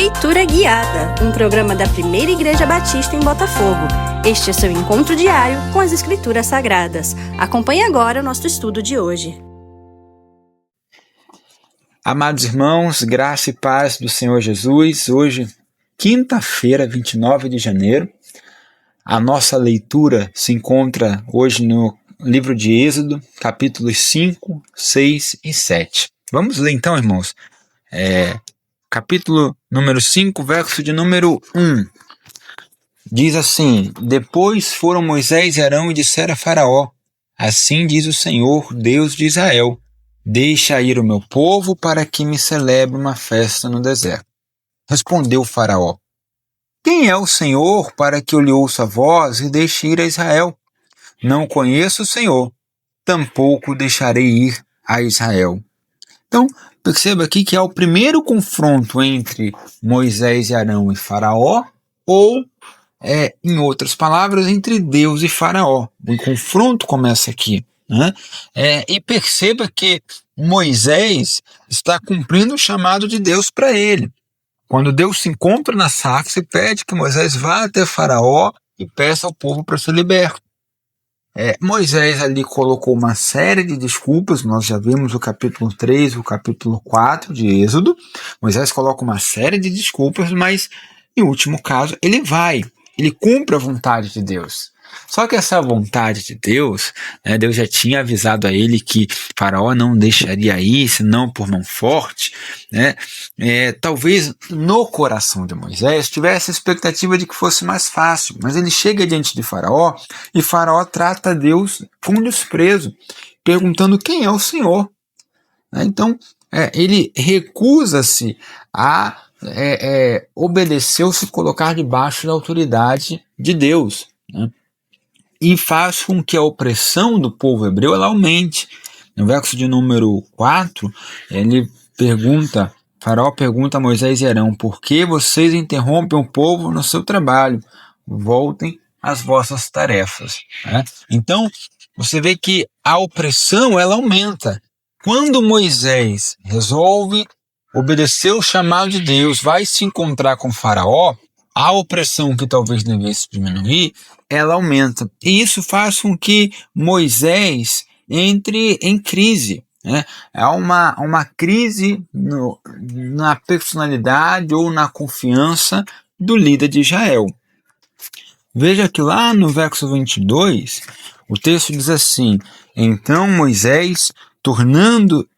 Leitura Guiada, um programa da Primeira Igreja Batista em Botafogo. Este é seu encontro diário com as Escrituras Sagradas. Acompanhe agora o nosso estudo de hoje. Amados irmãos, graça e paz do Senhor Jesus. Hoje, quinta-feira, 29 de janeiro, a nossa leitura se encontra hoje no livro de Êxodo, capítulos 5, 6 e 7. Vamos ler então, irmãos. Capítulo número 5, verso de número 1. Diz assim: Depois foram Moisés e Arão e disseram a Faraó: Assim diz o Senhor, Deus de Israel: Deixa ir o meu povo para que me celebre uma festa no deserto. Respondeu Faraó: Quem é o Senhor para que eu lhe ouça a voz e deixe ir a Israel? Não conheço o Senhor, tampouco deixarei ir a Israel. Então, perceba aqui que é o primeiro confronto entre Moisés e Arão e Faraó, ou, em outras palavras, entre Deus e Faraó. O confronto começa aqui, né? E perceba que Moisés está cumprindo o chamado de Deus para ele. Quando Deus se encontra na sarça e pede que Moisés vá até Faraó e peça ao povo para ser liberto. Moisés ali colocou uma série de desculpas. Nós já vimos o capítulo 3, o capítulo 4 de Êxodo. Moisés coloca uma série de desculpas, mas em último caso ele cumpre a vontade de Deus. Só que essa vontade de Deus, Deus já tinha avisado a ele que Faraó não deixaria ir, senão por mão forte, talvez no coração de Moisés tivesse a expectativa de que fosse mais fácil, mas ele chega diante de Faraó e Faraó trata Deus com desprezo, perguntando quem é o Senhor. Então, ele recusa-se a obedecer ou se colocar debaixo da autoridade de Deus, e faz com que a opressão do povo hebreu ela aumente. No verso de número 4, Faraó pergunta a Moisés e Arão: Por que vocês interrompem o povo no seu trabalho? Voltem às vossas tarefas. Então, você vê que a opressão ela aumenta. Quando Moisés resolve obedecer o chamado de Deus, vai se encontrar com Faraó, a opressão que talvez devesse diminuir, ela aumenta. E isso faz com que Moisés entre em crise. Há uma crise na personalidade ou na confiança do líder de Israel. Veja que lá no verso 22, o texto diz assim: Então Moisés, tornando-se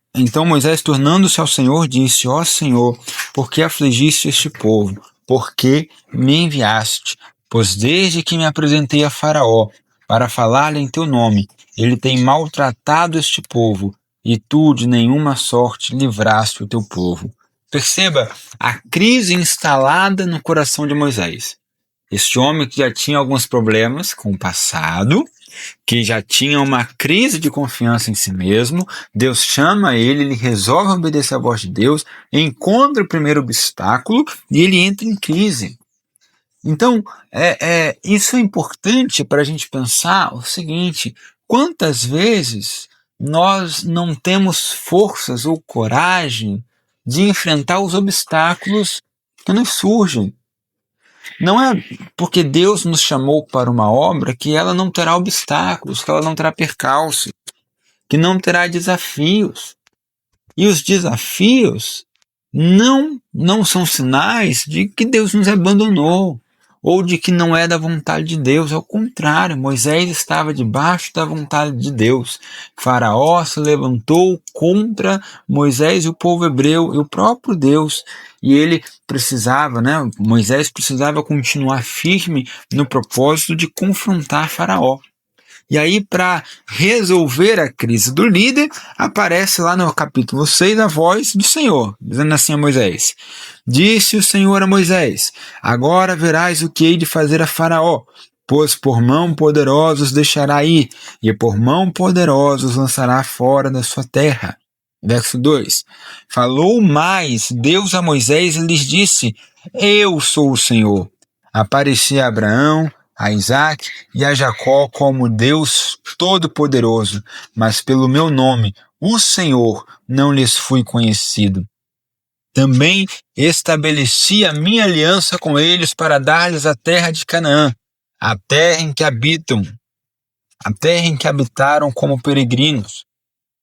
ao Senhor, disse: Ó Senhor, por que afligiste este povo? Por que me enviaste? Pois desde que me apresentei a Faraó para falar-lhe em teu nome, ele tem maltratado este povo, e tu de nenhuma sorte livraste o teu povo. Perceba a crise instalada no coração de Moisés. Este homem que já tinha alguns problemas com o passado, que já tinha uma crise de confiança em si mesmo, Deus chama ele resolve obedecer a voz de Deus, encontra o primeiro obstáculo e ele entra em crise. Então, isso é importante para a gente pensar o seguinte: quantas vezes nós não temos forças ou coragem de enfrentar os obstáculos que nos surgem? Não é porque Deus nos chamou para uma obra que ela não terá obstáculos, que ela não terá percalços, que não terá desafios. E os desafios não são sinais de que Deus nos abandonou ou de que não é da vontade de Deus. Ao contrário, Moisés estava debaixo da vontade de Deus. Faraó se levantou contra Moisés e o povo hebreu e o próprio Deus. E ele Moisés precisava continuar firme no propósito de confrontar Faraó. E aí, para resolver a crise do líder, aparece lá no capítulo 6 a voz do Senhor, dizendo assim a Moisés: Disse o Senhor a Moisés: Agora verás o que hei de fazer a Faraó, pois por mão poderosa os deixará ir, e por mão poderosa os lançará fora da sua terra. Verso 2: Falou mais Deus a Moisés e lhes disse: Eu sou o Senhor. Apareci a Abraão, a Isaac e a Jacó como Deus Todo-Poderoso, mas pelo meu nome, o Senhor, não lhes fui conhecido. Também estabeleci a minha aliança com eles para dar-lhes a terra de Canaã, a terra em que habitam, a terra em que habitaram como peregrinos.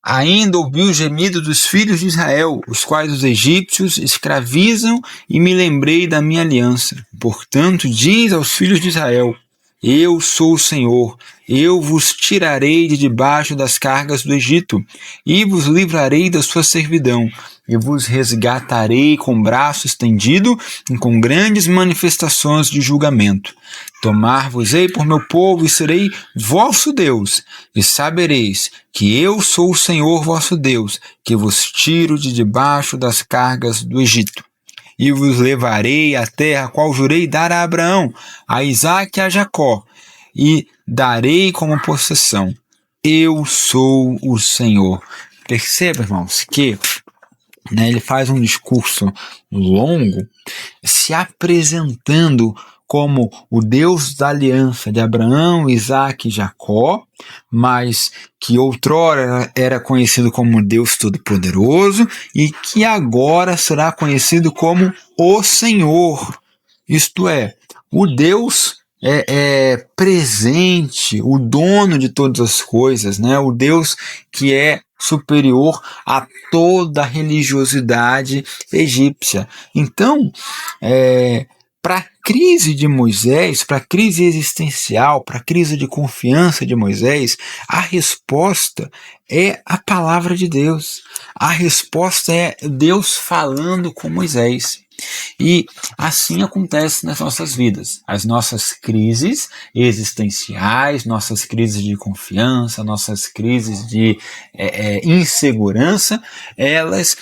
Ainda ouvi o gemido dos filhos de Israel, os quais os egípcios escravizam, e me lembrei da minha aliança. Portanto, diz aos filhos de Israel: eu sou o Senhor, eu vos tirarei de debaixo das cargas do Egito, e vos livrarei da sua servidão, e vos resgatarei com braço estendido e com grandes manifestações de julgamento. Tomar-vos-ei por meu povo e serei vosso Deus, e sabereis que eu sou o Senhor vosso Deus, que vos tiro de debaixo das cargas do Egito. E vos levarei à terra a qual jurei dar a Abraão, a Isaque e a Jacó, e darei como possessão. Eu sou o Senhor. Perceba, irmãos, que ele faz um discurso longo, se apresentando como o Deus da aliança de Abraão, Isaque e Jacó, mas que outrora era conhecido como Deus Todo-Poderoso e que agora será conhecido como o Senhor, isto é, o Deus presente, o dono de todas as coisas, o Deus que é superior a toda a religiosidade egípcia. Então, para a crise de Moisés, para a crise existencial, para a crise de confiança de Moisés, a resposta é a palavra de Deus. A resposta é Deus falando com Moisés. E assim acontece nas nossas vidas. As nossas crises existenciais, nossas crises de confiança, nossas crises de insegurança, elas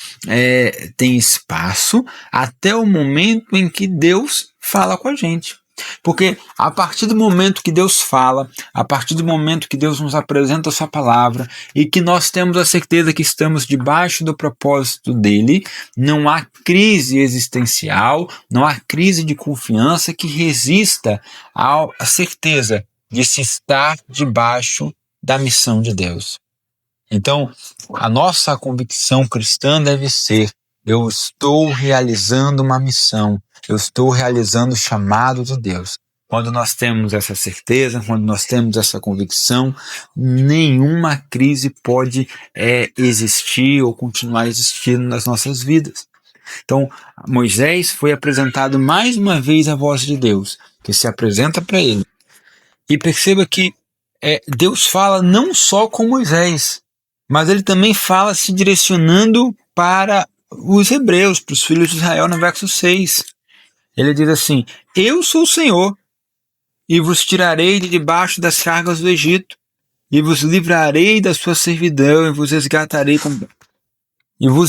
têm espaço até o momento em que Deus fala com a gente. Porque a partir do momento que Deus fala, a partir do momento que Deus nos apresenta a sua palavra e que nós temos a certeza que estamos debaixo do propósito dele, não há crise existencial, não há crise de confiança que resista à certeza de se estar debaixo da missão de Deus. Então, a nossa convicção cristã deve ser: eu estou realizando uma missão, eu estou realizando o chamado de Deus. Quando nós temos essa certeza, quando nós temos essa convicção, nenhuma crise pode existir ou continuar existindo nas nossas vidas. Então, Moisés foi apresentado mais uma vez à voz de Deus, que se apresenta para ele. E perceba que Deus fala não só com Moisés, mas ele também fala se direcionando para os hebreus, para os filhos de Israel, no verso 6. Ele diz assim: eu sou o Senhor, e vos tirarei de debaixo das cargas do Egito, e vos livrarei da sua servidão, e vos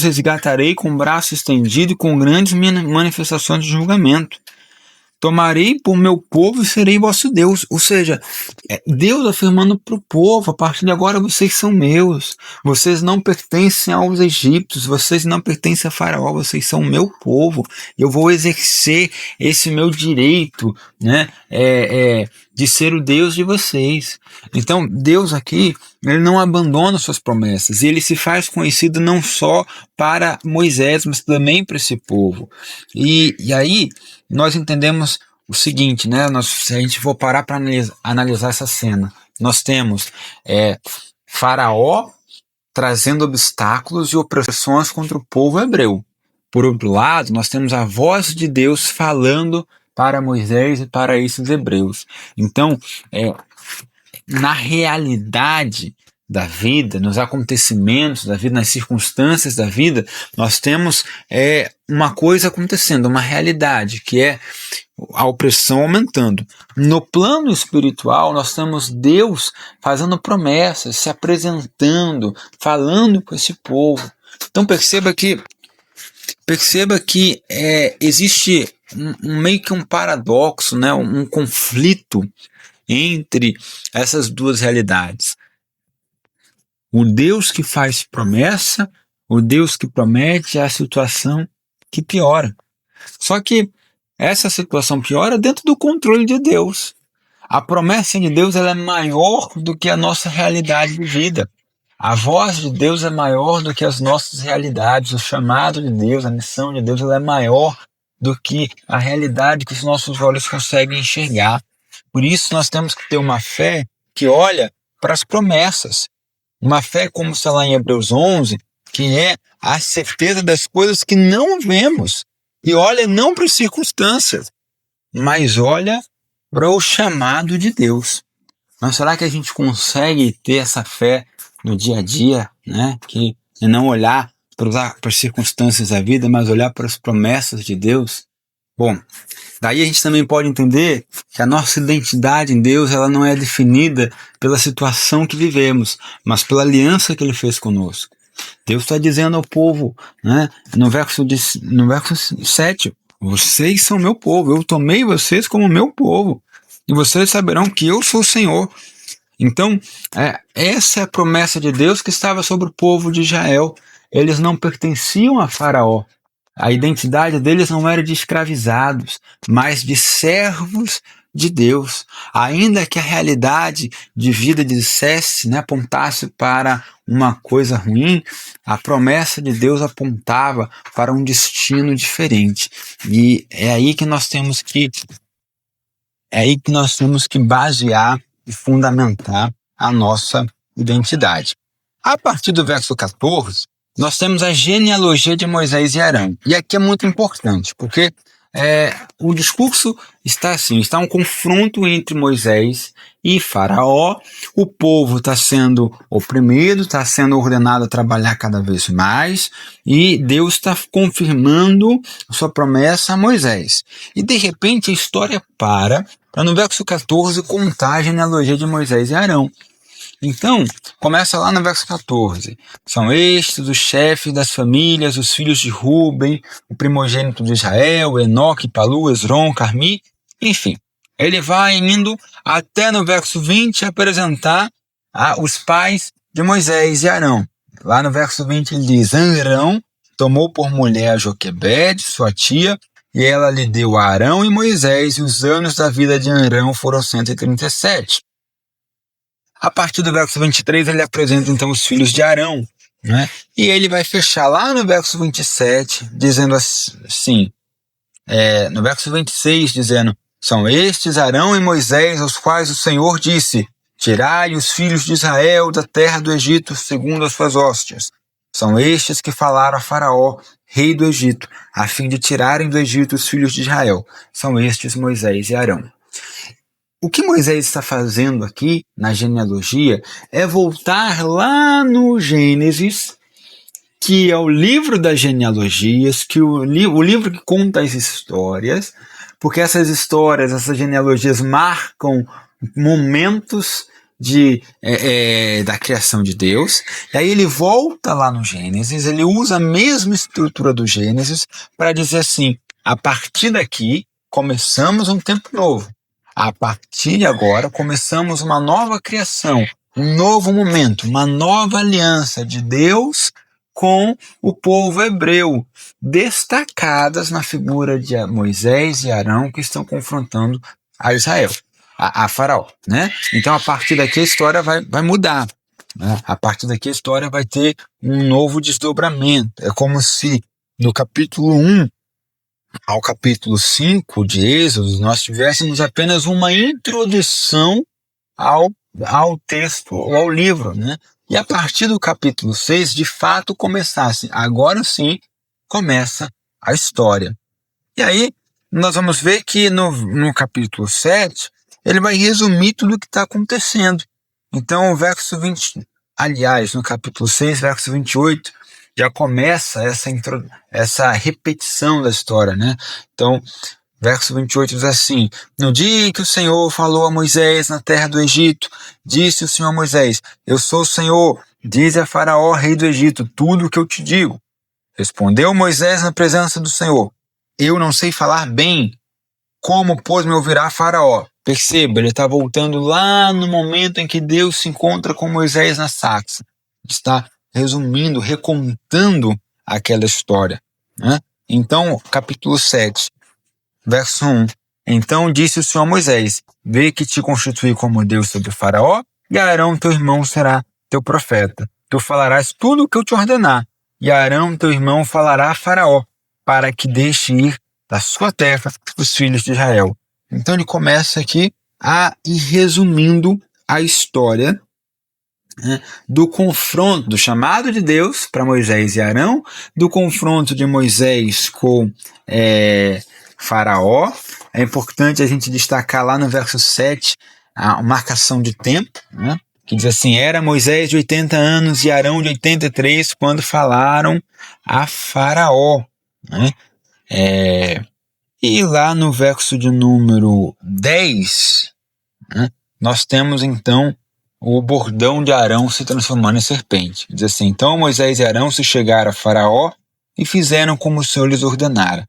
resgatarei com braço estendido e com grandes manifestações de julgamento. Tomarei por meu povo e serei vosso Deus. Ou seja, Deus afirmando para o povo: a partir de agora vocês são meus. Vocês não pertencem aos egípcios, vocês não pertencem a Faraó, vocês são o meu povo. Eu vou exercer esse meu direito, de ser o Deus de vocês. Então, Deus aqui, ele não abandona suas promessas, e ele se faz conhecido não só para Moisés, mas também para esse povo. E aí, nós entendemos o seguinte, se a gente for parar para analisar essa cena, nós temos Faraó trazendo obstáculos e opressões contra o povo hebreu. Por outro lado, nós temos a voz de Deus falando para Moisés e para esses hebreus. Então, na realidade da vida, nos acontecimentos da vida, nas circunstâncias da vida, nós temos uma coisa acontecendo, uma realidade, que é a opressão aumentando. No plano espiritual, nós temos Deus fazendo promessas, se apresentando, falando com esse povo. Então perceba que existe meio que um paradoxo, um conflito entre essas duas realidades. O Deus que faz promessa, o Deus que promete, é a situação que piora. Só que essa situação piora dentro do controle de Deus. A promessa de Deus, ela é maior do que a nossa realidade de vida. A voz de Deus é maior do que as nossas realidades. O chamado de Deus, a missão de Deus, ela é maior do que a realidade que os nossos olhos conseguem enxergar. Por isso nós temos que ter uma fé que olha para as promessas. Uma fé, como está lá em Hebreus 11, que é a certeza das coisas que não vemos. E olha não para as circunstâncias, mas olha para o chamado de Deus. Mas será que a gente consegue ter essa fé no dia a dia, né? Que é não olhar para as circunstâncias da vida, mas olhar para as promessas de Deus? Bom, daí a gente também pode entender que a nossa identidade em Deus, ela não é definida pela situação que vivemos, mas pela aliança que Ele fez conosco. Deus está dizendo ao povo, né, no verso 7, vocês são meu povo, eu tomei vocês como meu povo, e vocês saberão que eu sou o Senhor. Então, essa é a promessa de Deus que estava sobre o povo de Israel. Eles não pertenciam a Faraó. A identidade deles não era de escravizados, mas de servos de Deus. Ainda que a realidade de vida dissesse, né, apontasse para uma coisa ruim, a promessa de Deus apontava para um destino diferente. E é aí que nós temos que basear e fundamentar a nossa identidade. A partir do verso 14, nós temos a genealogia de Moisés e Arão. E aqui é muito importante, porque o discurso está assim, está um confronto entre Moisés e Faraó. O povo está sendo oprimido, está sendo ordenado a trabalhar cada vez mais, e Deus está confirmando a sua promessa a Moisés. E de repente a história para no verso 14 contar a genealogia de Moisés e Arão. Então, começa lá no verso 14. São estes os chefes das famílias, os filhos de Ruben, o primogênito de Israel, Enoque, Palu, Esrom, Carmi, enfim. Ele vai indo até no verso 20 apresentar os pais de Moisés e Arão. Lá no verso 20 ele diz: Arão tomou por mulher a Joquebede, sua tia, e ela lhe deu a Arão e Moisés, e os anos da vida de Arão foram 137. A partir do verso 23, ele apresenta então os filhos de Arão, né? E ele vai fechar lá no verso 27, dizendo assim, no verso 26, dizendo: são estes Arão e Moisés, aos quais o Senhor disse: tirai os filhos de Israel da terra do Egito, segundo as suas hóstias. São estes que falaram a Faraó, rei do Egito, a fim de tirarem do Egito os filhos de Israel. São estes Moisés e Arão. O que Moisés está fazendo aqui na genealogia é voltar lá no Gênesis, que é o livro das genealogias, que o livro que conta as histórias, porque essas histórias, essas genealogias marcam momentos da criação de Deus. E aí ele volta lá no Gênesis, ele usa a mesma estrutura do Gênesis para dizer assim: a partir daqui começamos um tempo novo. A partir de agora, começamos uma nova criação, um novo momento, uma nova aliança de Deus com o povo hebreu, destacadas na figura de Moisés e Arão, que estão confrontando a Israel, a Faraó, né? Então, a partir daqui, a história vai mudar, né? A partir daqui, a história vai ter um novo desdobramento. É como se, no capítulo 1, ao capítulo 5 de Êxodo, nós tivéssemos apenas uma introdução ao texto, ou ao livro, né? E a partir do capítulo 6, de fato, começasse. Agora sim, começa a história. E aí, nós vamos ver que no capítulo 7, ele vai resumir tudo o que está acontecendo. Então, o verso 20, aliás, no capítulo 6, verso 28, já começa essa repetição da história, né? Então, verso 28 diz assim: no dia em que o Senhor falou a Moisés na terra do Egito, disse o Senhor a Moisés: eu sou o Senhor, dize a Faraó, rei do Egito, tudo o que eu te digo. Respondeu Moisés na presença do Senhor: eu não sei falar bem, como, pois, me ouvirá Faraó? Perceba, ele está voltando lá no momento em que Deus se encontra com Moisés na sarça. Está resumindo, recontando aquela história, né? Então, capítulo 7, verso 1. Então disse o Senhor a Moisés: vê que te constituí como Deus sobre Faraó, e Arão teu irmão será teu profeta. Tu falarás tudo o que eu te ordenar, e Arão, teu irmão, falará a Faraó, para que deixe ir da sua terra os filhos de Israel. Então ele começa aqui a ir resumindo a história, né, do confronto, do chamado de Deus para Moisés e Arão, do confronto de Moisés com Faraó. É importante a gente destacar lá no verso 7 a marcação de tempo, né, que diz assim: era Moisés de 80 anos e Arão de 83 quando falaram a Faraó. Né? E lá no verso de número 10, né, nós temos então o bordão de Arão se transformando em serpente. Diz assim: então Moisés e Arão se chegaram a Faraó e fizeram como o Senhor lhes ordenara.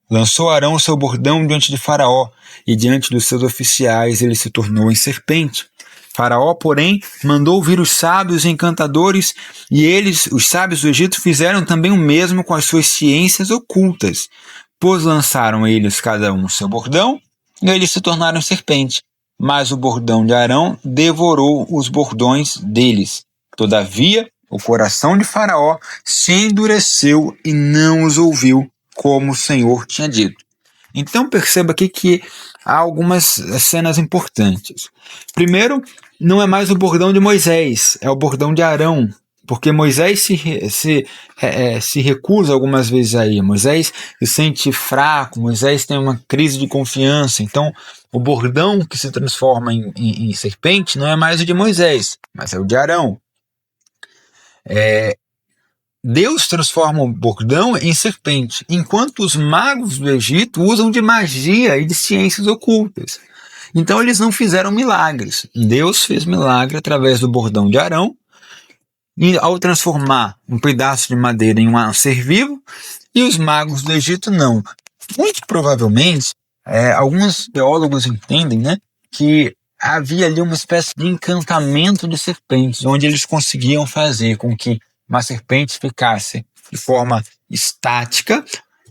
Lançou Arão o seu bordão diante de Faraó, e diante dos seus oficiais ele se tornou em serpente. Faraó, porém, mandou vir os sábios e encantadores, e eles, os sábios do Egito, fizeram também o mesmo com as suas ciências ocultas. Pois lançaram eles cada um o seu bordão, e eles se tornaram serpente. Mas o bordão de Arão devorou os bordões deles. Todavia, o coração de Faraó se endureceu e não os ouviu, como o Senhor tinha dito. Então perceba aqui que há algumas cenas importantes. Primeiro, não é mais o bordão de Moisés, é o bordão de Arão, porque Moisés se recusa algumas vezes a ir. Moisés se sente fraco, Moisés tem uma crise de confiança. Então, o bordão que se transforma em serpente não é mais o de Moisés, mas é o de Arão. Deus transforma o bordão em serpente, enquanto os magos do Egito usam de magia e de ciências ocultas. Então eles não fizeram milagres. Deus fez milagre através do bordão de Arão, e ao transformar um pedaço de madeira em um ser vivo, e os magos do Egito não. Muito provavelmente, alguns teólogos entendem, né, que havia ali uma espécie de encantamento de serpentes, onde eles conseguiam fazer com que uma serpente ficasse de forma estática,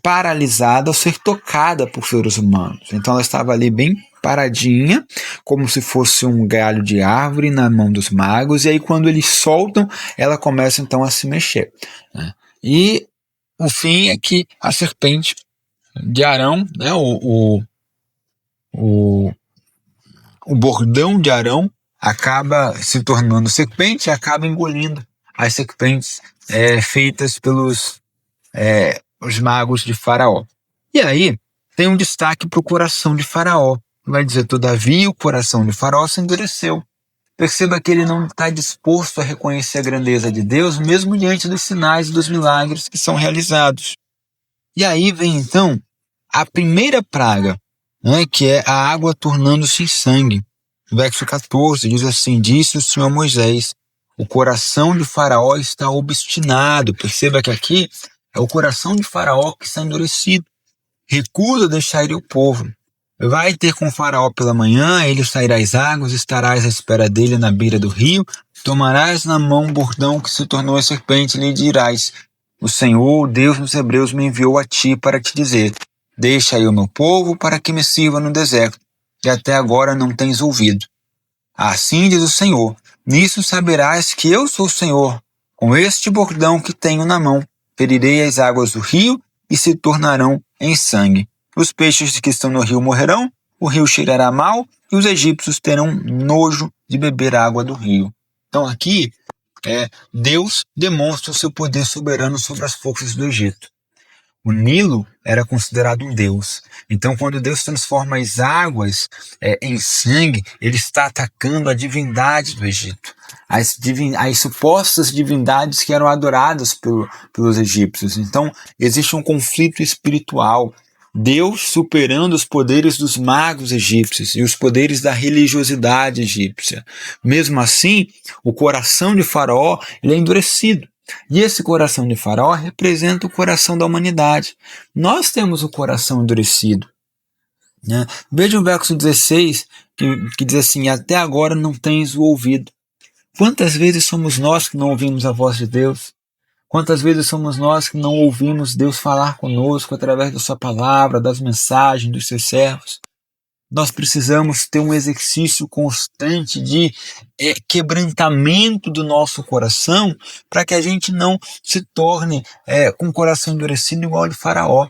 paralisada ao ser tocada por seres humanos. Então ela estava ali bem paradinha, como se fosse um galho de árvore na mão dos magos, e aí quando eles soltam, ela começa então a se mexer. Né? E o fim é que a serpente de Arão, né, o bordão de Arão acaba se tornando serpente e acaba engolindo as serpentes feitas pelos os magos de Faraó. E aí tem um destaque para o coração de Faraó. Vai dizer: todavia o coração de Faraó se endureceu. Perceba que ele não está disposto a reconhecer a grandeza de Deus, mesmo diante dos sinais e dos milagres que são realizados. E aí vem então a primeira praga, né, que é a água tornando-se em sangue. Verso 14 diz assim: disse o Senhor a Moisés: o coração de Faraó está obstinado. Perceba que aqui é o coração de Faraó que está endurecido. Recusa deixar ir o povo. Vai ter com Faraó pela manhã, ele sairá às águas, estarás à espera dele na beira do rio, tomarás na mão um bordão que se tornou a serpente e lhe dirás: o Senhor, Deus dos Hebreus, me enviou a ti para te dizer: deixa aí o meu povo para que me sirva no deserto, e até agora não tens ouvido. Assim diz o Senhor: nisso saberás que eu sou o Senhor. Com este bordão que tenho na mão, ferirei as águas do rio e se tornarão em sangue. Os peixes que estão no rio morrerão, o rio cheirará mal e os egípcios terão nojo de beber a água do rio. Então aqui Deus demonstra o seu poder soberano sobre as forças do Egito. O Nilo era considerado um deus. Então, quando Deus transforma as águas em sangue, ele está atacando a divindade do Egito. As supostas divindades que eram adoradas pelos egípcios. Então, existe um conflito espiritual. Deus superando os poderes dos magos egípcios e os poderes da religiosidade egípcia. Mesmo assim, o coração de Faraó ele é endurecido. E esse coração de Faraó representa o coração da humanidade. Nós temos o coração endurecido. Né? Veja o verso 16, que diz assim: até agora não tens o ouvido. Quantas vezes somos nós que não ouvimos a voz de Deus? Quantas vezes somos nós que não ouvimos Deus falar conosco através da sua palavra, das mensagens dos seus servos? nós precisamos ter um exercício constante de quebrantamento do nosso coração para que a gente não se torne com o coração endurecido igual ao de Faraó,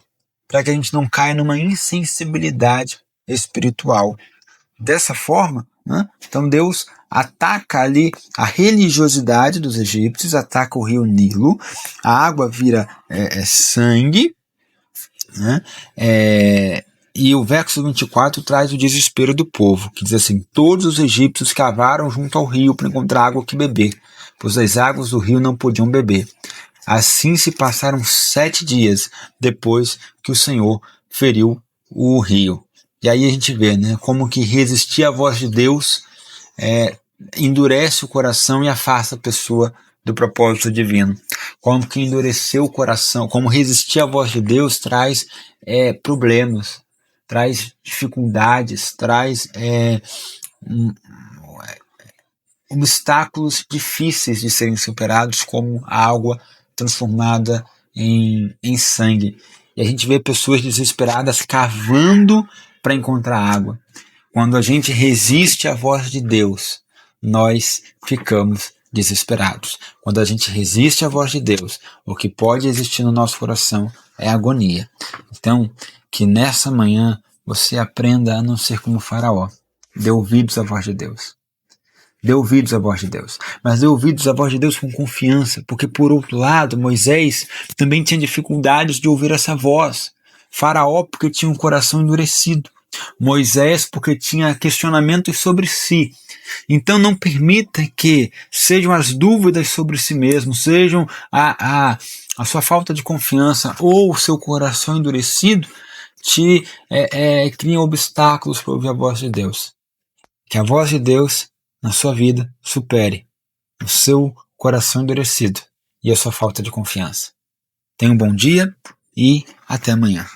para que a gente não caia numa insensibilidade espiritual. Dessa forma, né, então Deus ataca ali a religiosidade dos egípcios, ataca o rio Nilo, a água vira sangue, né, e o verso 24 traz o desespero do povo, que diz assim: todos os egípcios cavaram junto ao rio para encontrar água que beber, pois as águas do rio não podiam beber. Assim se passaram 7 dias depois que o Senhor feriu o rio. E aí a gente vê, né, como que resistir à voz de Deus endurece o coração e afasta a pessoa do propósito divino. Como que endurecer o coração, como resistir à voz de Deus traz problemas, traz dificuldades, traz obstáculos difíceis de serem superados, como a água transformada em sangue. E a gente vê pessoas desesperadas cavando para encontrar água. Quando a gente resiste à voz de Deus, nós ficamos desesperados. Quando a gente resiste à voz de Deus, o que pode existir no nosso coração é agonia. Então, que nessa manhã você aprenda a não ser como Faraó. Dê ouvidos à voz de Deus. Dê ouvidos à voz de Deus. Mas dê ouvidos à voz de Deus com confiança, porque por outro lado, Moisés também tinha dificuldades de ouvir essa voz. Faraó porque tinha um coração endurecido. Moisés porque tinha questionamentos sobre si. Então não permita que sejam as dúvidas sobre si mesmo, sejam a sua falta de confiança ou o seu coração endurecido te criem obstáculos para ouvir a voz de Deus. Que a voz de Deus na sua vida supere o seu coração endurecido e a sua falta de confiança. Tenha um bom dia e até amanhã.